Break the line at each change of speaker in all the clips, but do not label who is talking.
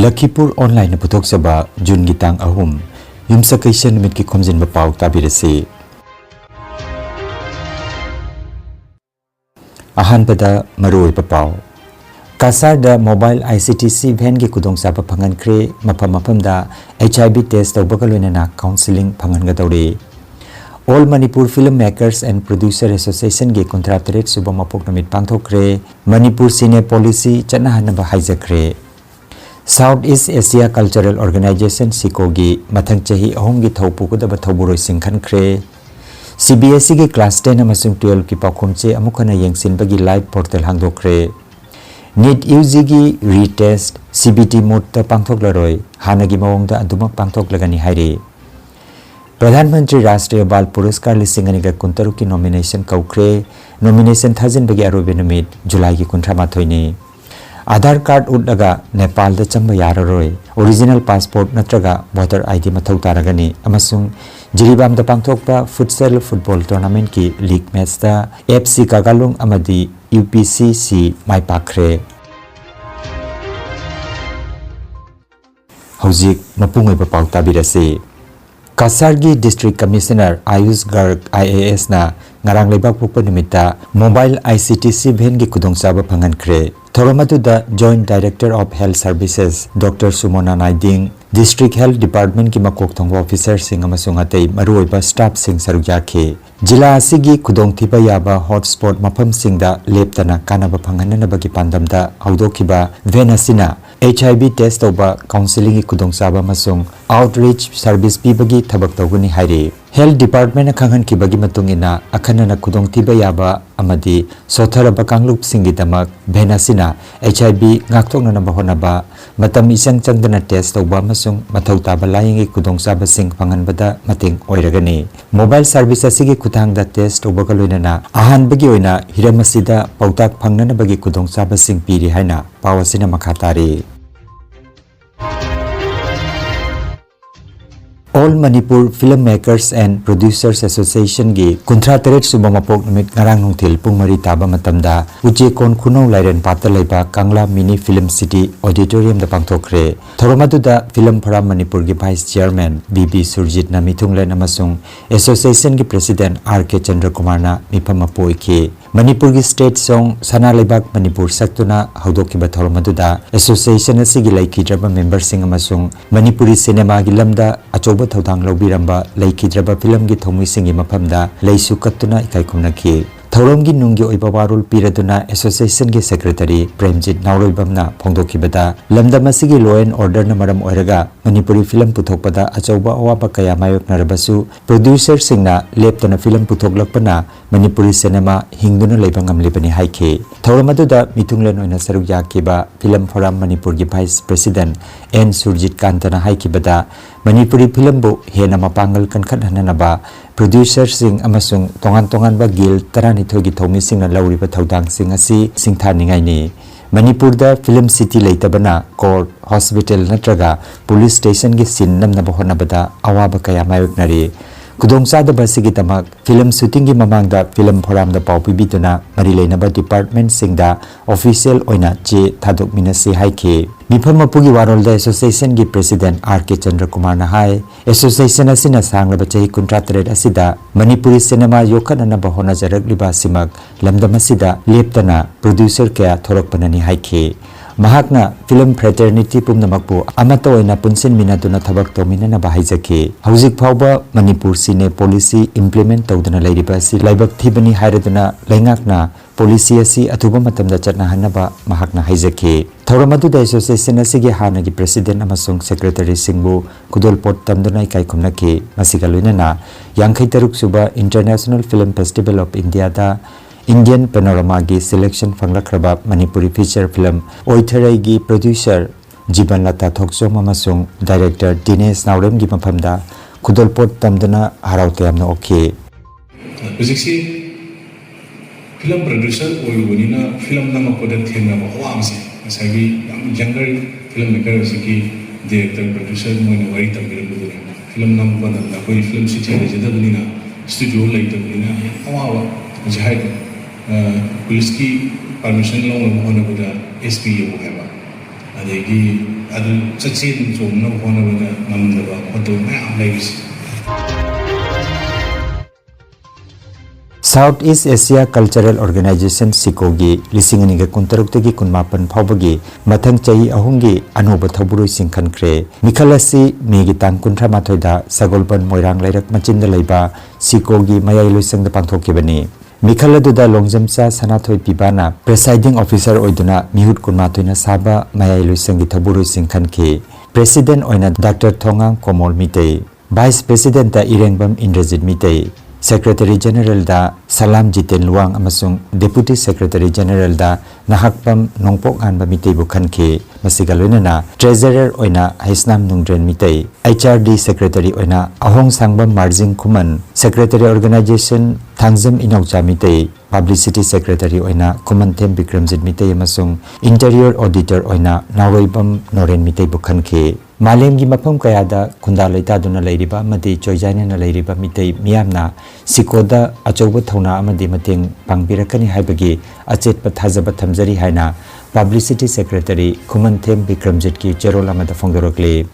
Lakhipur Online Putok Saba Jun Gitang Ahum Yumsakaisan Mit Ki Khomjinba Pao Tabirasi Ahan Pada Maroi Papao Kasar da Mobile ICTC Van Ki Kudong Saba Pangan Kre Mapam da HIV test of Bakalwena Counseling Pangan Gatore All Manipur Filmmakers and Producer Association Ge Contractorate Subamapok Namit Pangthokre Manipur Cine Policy Chanahanaba Haijakre Southeast Asia Cultural Organization Sikogi Mathang Chahi Ahomgi Thopukudaba Thoburoi Singkhan Kre CBSE Ge Class 10 amasung 12 ki pakhumche amukana yengsinbagi live portal hangdokre NEET UG gi retest CBT mode ta pangthoklaroi hanagi mawongda adumak pangthoklagani haire Pradhan Mantri Rashtriya Bal Puraskar Lisingani ga kuntaru ki nomination kaukre nomination thajin bagi arobe namit July ki kuntramathoi ne Aadhaar card uddaga Nepal da chamba yararoi original passport natraga voter ID mathau taragani amasung Jiribam da pangthokpa futsal football tournament ki league match da FC Kagalung amadi UPCC mai pakre Hojik mapungoi ba pau tabirase Kasargi District Commissioner Ayush Garg IAS na ngarang lebak pukpa nimita mobile ICTC van gi kudongsaba phangan kre Thoromatu da Joint Director of Health Services Dr. Sumona Naiding District Health Department ki makok thongwa officer sing amasung atei maruoiba staff sing saruk yakhe Jila asigi kudong thiba yaba hotspot mafam singda leptana kanaba phanganana bagi pandamda haudokhiba venasina HIV test over counseling ki kudong saba masung outreach service pibagi thabak tawguni haire Health Department na khanghan ki bagi matungina akhanana kudong thiba yaba amadi sotharaba kanglup singi damak venasina HIV ngakthokna bahonaba matam isang changdana test over masung mathau taba layingi kudong saba sing phanganbada mating oiragani mobile service asigi kuthangda test over kaloinana ahan bagi oina hiramasida pautak phangnana bagi kudong saba sing piri haina pawasina makhatari All Manipur Filmmakers and Producers Association gi Kuntraterate Subamapok Namit Ngarang Nungthil Pungmari Taba Matamda Ujekon Khunau Lairen Pata Laiba Kangla Mini Film City Auditorium da Pangthokre Thoromadu da Film Forum Manipur gi Vice Chairman BB Surjit na Mithunglen amasung Association gi President RK Chandra Kumar na Miphamapoi ke Manipur gi State Song Sana Laibak Manipur Saktuna Haudokiba Thoromadu da Association asigi laikhidraba member sing amasung Manipuri cinema gi lamda achoba Thaudang Laubiramba Laikhidraba film gi thomui singi maphamda leisu kattuna ikai khumnaki Thauramgi nunggi oiba warul piraduna association gi secretary Premjit Nauroibamna phongdokhibada lamdamasigi law and order na maram oiraga Manipuri film puthokpada achauba awaba kaya mayok narabasu producer singna leptana film puthoklakpana Manipuri cinema hingduna leibangam lebani haike Thauramadu mithunglen oina saruk yakiba film forum Manipur gi vice president N Surjit Kantana haikibada Manipuri film bu hena mapangal kankhat hananaba producer sing amasung tongan ba gil tarani thogi thomi sing na lauriba thaudang sing asi singthaningai ni Manipur da film city leitabana court hospital natraga police station gi sin namna bahonabada awaba kaya mayoknari kudongsa da basigi tamak film shooting gi mamangda film forum da pawpibituna mari leinaba department singda official oina che thadok minasi haike Mipamapugi warolda association gi president RK Chandra Kumar na hai association asina sanglaba chahi contractorate asida Manipuri cinema yokhanana bahona jaragliba simak lamdamasida leptana producer kaya thorokpanani haike Mahakna film fraternity pumnamakpu amata oina punsin minaduna thabak tominana bahaijake hauzik phawba Manipur cine policy implement tawdana lairiba si laibak thibani hairaduna laingakna policy asi athuba matamda chatna hanaba mahakna haijake Thauramadu da association asigi hanagi president amasung secretary singbu kudolpot tamduna ikai khumnaki masiga loinana yangkhai taruk suba International Film Festival of India da Indian Panorama gi selection phanglakraba Manipuri feature film Oitharai gi producer Jiban Lata Thoksom amasung director Dinesh Naurem gi maphamda kudolpot tamdana haraute amna okay
Basically film producer oibunina film nama poda thena ba wamse asagi younger filmmaker asigi director producer moina wari tambiru buduna film nama poda na koi film city le jadabunina studio leitabunina awa jahai police ki permission long hono buda SP yo heba adegi adu chachin chomna hona bana ngamdaba khoto mayam leis
South East Asia Cultural Organization Sikogi lisingani ga kuntaruktagi kunmapan phawbagi mathang chahi ahungi anoba thaburoi singkhankre mikhalasi megi tang kunthra mathoida sagolban moirang lairak machinda leiba Sikogi mayai loisangda pangthokibani mikhaladуда longjamcha sanathoi pibana presiding officer oiduna mihut kunmathoina saba mayai loisangi thaburoi singkhanke president oina Dr. Thongang Komol Mitei vice president da Irengbam Indrajit Mitei Secretary General da Salam Jiten Luang amasung Deputy Secretary General da Nahakpam Nongpok Anba Mitei Bukhanke masiga loinana Treasurer oina Haisnam Nungdren Mitei HRD Secretary oina Ahong Sangbam Marjing Kuman Secretary Organization Thangjam Inokcha Mitei Publicity Secretary oina Kumantem Bikramjit Mitei amasung Interior Auditor oina Nawaibam Noren Mitei Bukhanke Malemgi mafam kayada kunda leita duna leiriba amadi choijaina na leiriba mitei miyamna sikoda achoba thona amadi mateng pangbirakani haibagi achetpa thajaba thamjari haina Publicity Secretary Kumantem Bikramjit ki cherol amada phongdorokle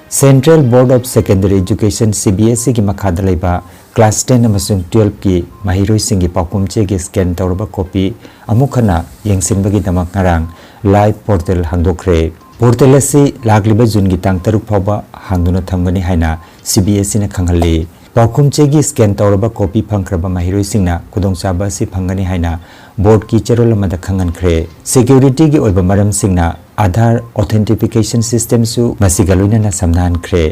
Central Board of Secondary Education CBSE ki makhada leiba Class 10 amasung 12 ki mahiroi singi pakumche gi scan tawraba copy amukhana yengsinbagi damak ngarang live portal hangdokre portal asi lagliba jun gi tang taruk phawba hangduna thamgani haina CBSE na khanghalli pakumche gi scan tawraba copy phangkraba mahiroi singna kudongchaba si phangani haina board ki cherol amada khangankhre security gi oiba maram singna Aadhaar authentication system su masigaluna na samnan khre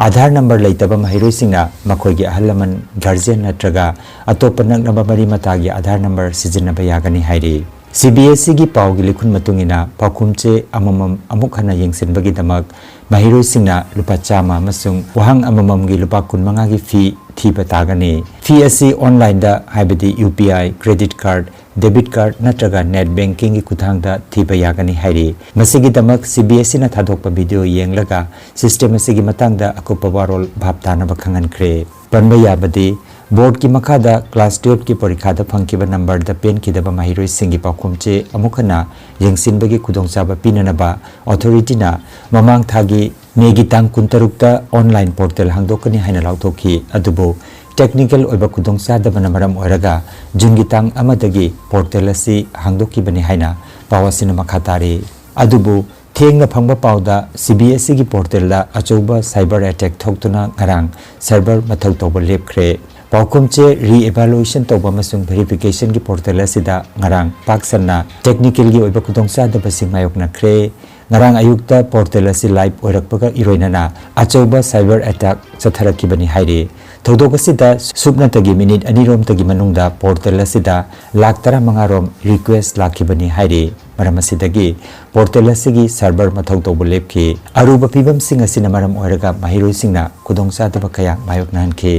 Aadhaar number leitaba mahiroi singna makhoigi ahalaman guardian natraga atopa naknaba mari matagi Aadhaar number sijinnaba yagani hairi CBSE gi pawgi likhun matungina pakhumche amamam amukhana yengsinbagi damak mahiroi singna lupa chama amasung wahang amamam gi lupa kunmanga gi fee thiba tagani fee asi online da haibadi UPI credit card debit card natraga net banking gi kuthangda thiba yagani hairi masigi damak CBSE na thadokpa video yenglaga system asigi matangda akupa warol bhaptana bakhangan khre panba yabadi board ki makhada class 12 ki parikha da phangkiba number da pen ki daba mahiroi singi pakhumche amukhana yengsinbagi kudongchaba pinanaba authority na mamang thagi megi tang kuntarukta online portal hangdokani haina lautokhi adubo technical oiba kudongcha dabana maram oiraga jungi tang amadagi portal asi hangdoki bani haina pawasina makhatari adubu thengna phangba pawda CBSE gi portal da achoba cyber attack thoktuna ngarang server mathau toba lepkhre paukumche re-evaluation toba masung verification gi portal asida ngarang paksanna technical gi oiba kudongcha daba singmayokna khre ngarang ayukta portal asi live oirakpaga iroinana achoba cyber attack chatharaki bani haire thodok asida subna tagi minute anirom tagi manungda portal asida lakh tara mangarom request lakhibani haire maram asidagi portal asigi server mathau toba lepki aruba pibam sing asina maram oiraga mahiroi singna kudongcha daba kaya mayokna hanke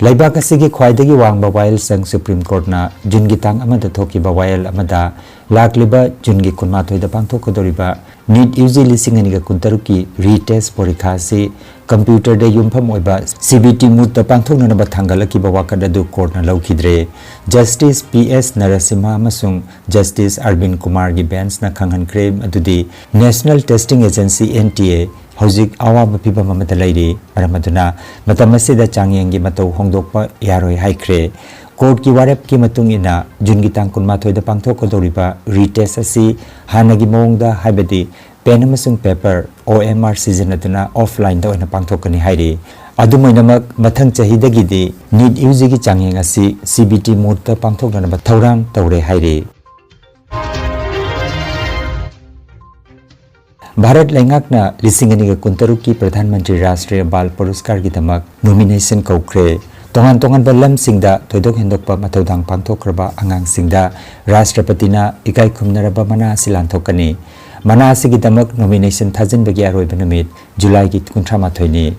Laibak asigi khwaidagi wangba wail sang Supreme Court na jungi tang amada thokiba wail amada lakliba jungi kunmathoida pangthokadoriba NEET UG lisingani ga kuntaruki retest porikha si computer de yumpham oiba CBT mutta pangthokna ba thangalaki ba wakada du court na laukhidre Justice PS Narasimha amasung Justice Arvind Kumar gi bench na khanghankre adudi National Testing Agency NTA Hojik awaba piba mamata lairi aramaduna matamasida changyengi matau hongdokpa yaroi haikre court ki warep ki matung ina jungi tangkun mathoida pangthokodoriba retest asi hanagi mongda haibadi pen amasung paper OMR sizinaduna offline da oina pangthokani hairi adumainamak mathang chahidagidi NEET UG gi changyeng asi CBT mutta pangthokna ba thaurang taure hairi Bharat Lengakna lisingani ga kuntaruki Pradhan Mantri Rashtriya Bal Puruskar gi damak nomination kaukre tongan ba lam singda thoidok hendokpa mathodang pangthokraba angang singda Rashtrapatina ikai khumnaraba mana silanthokani mana asigi damak nomination thajin bagi aroiba numit July gi 38 ni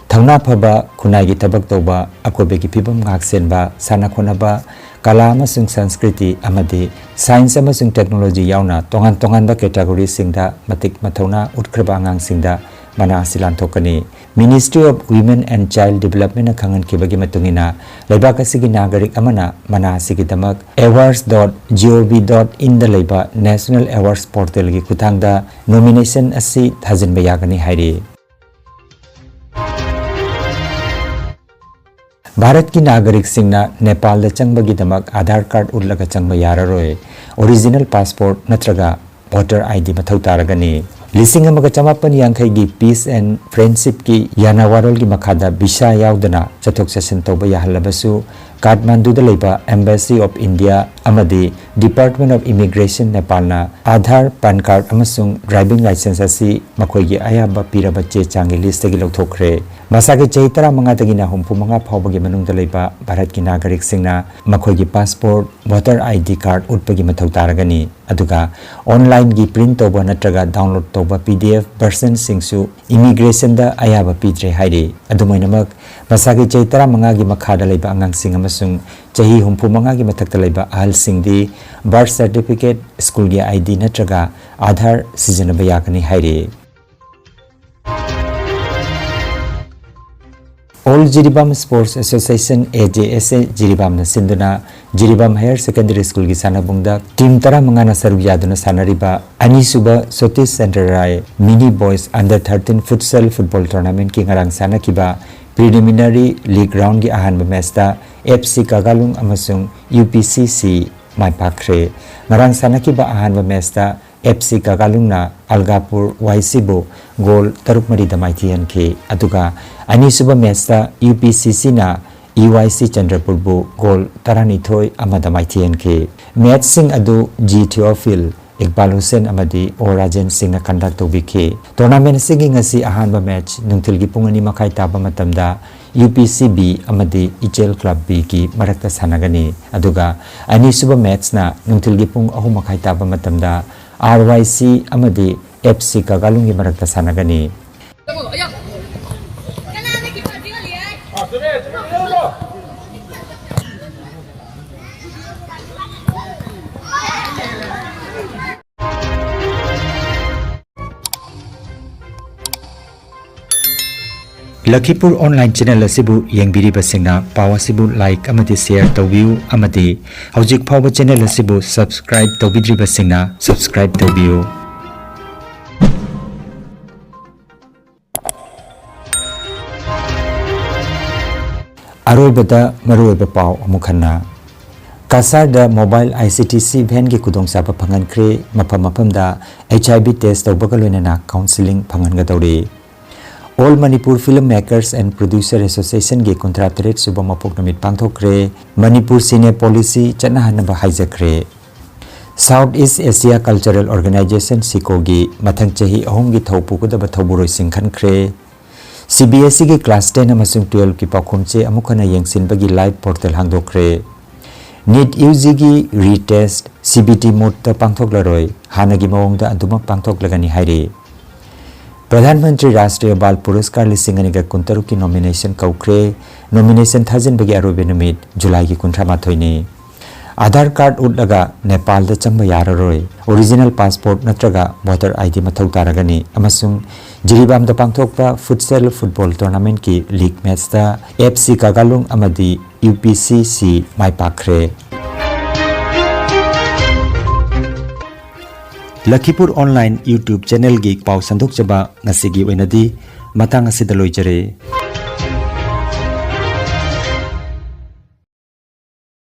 thangna phaba khunai gi tabak toba akobe gi pibam ngak senba sana khonaba kala amasung sanskriti amadi science amasung technology yauna tongan ba category singda matik mathauna utkraba angang singda mana asilan thokani Ministry of Women and Child Development khangan kibagi matungina laiba kasigi nagarik amana mana asigi damak awards.gov.in da laiba National Awards Portal gi kuthangda nomination asi thajin bayagani hairi Bharat की नागरिक सिंगना नेपाल द चंगबगी दमक Aadhaar card उल्लगा चंगबा याररोय original passport नत्रगा voter ID मथौ तारगनी लिसिंग अमगा चमापन यांखै गी पीस एंड फ्रेंडशिप की याना वारोल की मखादा बिसा यावदना चथोक सेशन तौबा याहलबसु काठमांडू द लेबा एम्बेसी ऑफ इंडिया अमदी डिपार्टमेंट ऑफ इमिग्रेशन नेपाल ना आधार पैन कार्ड अमसुंग ड्राइविंग लाइसेंस असि मखोयगी आयाबा पिरबा चे चांगी लिस्ट गी लौथोखरे मसागे चेही 35 तगिना 35 फावबगी मनुंगदा लेबा भारत की नागरिक सिंगना मखोयगी पासपोर्ट वोटर आईडी कार्ड उटपगी मथौ तारगनी अदुगा ऑनलाइन गी प्रिंट तौबा नत्रगा डाउनलोड तौबा पीडीएफ वर्जन सिंगसु इमिग्रेशन दा आयाबा पिद्रे हाइरे अदुमैनमक मसागे चेही 35 गी मखादा लेबा अंगांग सिंग अमसुंग चेही 35 गी मथक्ता लेबा ahal singdi birth certificate school gi ID नत्रगा Aadhaar सिजनबा यागनी हाइरे All Jiribam Sports Association AJSA Jiribam na sinduna Jiribam Higher Secondary School gi sanabungda team 15 na saru yaduna sanariba ani suba Sotis Center Rai Mini Boys Under 13 Futsal Football Tournament ki ngarang sanakiba preliminary league round gi ahanba match da FC Kagalung amasung UPCC mai pakre ngarang sanakiba ahanba match da FC Kagalung na Algapur YC bo goal taruk mari da maithian ke aduga ani suba match da UPCC na EYC Chandrapur bo goal tarani thoi amada maithian ke match sing adu G Theophil Iqbal Hussain amadi Orajen Singh na conduct tobike tournament sigi ngasi ahanba match nungthil gi pung 2 makhai taba matamda UPCB amadi Ichel Club B ki marakta sanagani aduga ani suba match na nungthil gi pung 3 makhai taba matamda RYC amadi FC Kagalung gi marakta sanagani Lakhipur online channel asibu yengbiri basingna pawa sibu like amati share tawbiu amati hojik phawa channel asibu subscribe tawbidri basingna subscribe tawbiu aroibada maroiba paw amukhanna Kasar da mobile ICTC van gi kudong sapa phangan khre mapam da HIV test tawbaga loinana counseling phangan ga tawri All Manipur Filmmakers and Producer Association ge contractorate subama poknamit pangthokre Manipur Cine Policy chanahanaba haijakre South East Asia Cultural Organization SICO gi mathang chahi ahom gi thaupu kodaba thauburoi singkhan khre CBSE gi class 10 amasung 12 ki pakhumche amukhana yengsinbagi live portal hangdokre NEET UG gi retest CBT mode ta pangthoklaroi hanagi mawongda aduma pangthoklagani haire प्रधानमंत्री राष्ट्रीय बाल पुरस्कार लिसिंग अनिगा कुंतरु की nomination कौक्रे nomination थाजन बगे अरोबे नमित जुलाई की 18 ने Aadhaar card उडलगा नेपाल द चंबा याररोय ओरिजिनल पासपोर्ट नत्रगा वोटर आईडी मथौ तारगनी अमसुंग जिरिबाम द पांगथोकपा फुटसल फुटबॉल टूर्नामेंट की लीग मैच दा FC Kagalung amadi UPCC mai pakre Lakhipur Online YouTube channel gi paw sandok chaba ngasigi oinadi matang asida loijare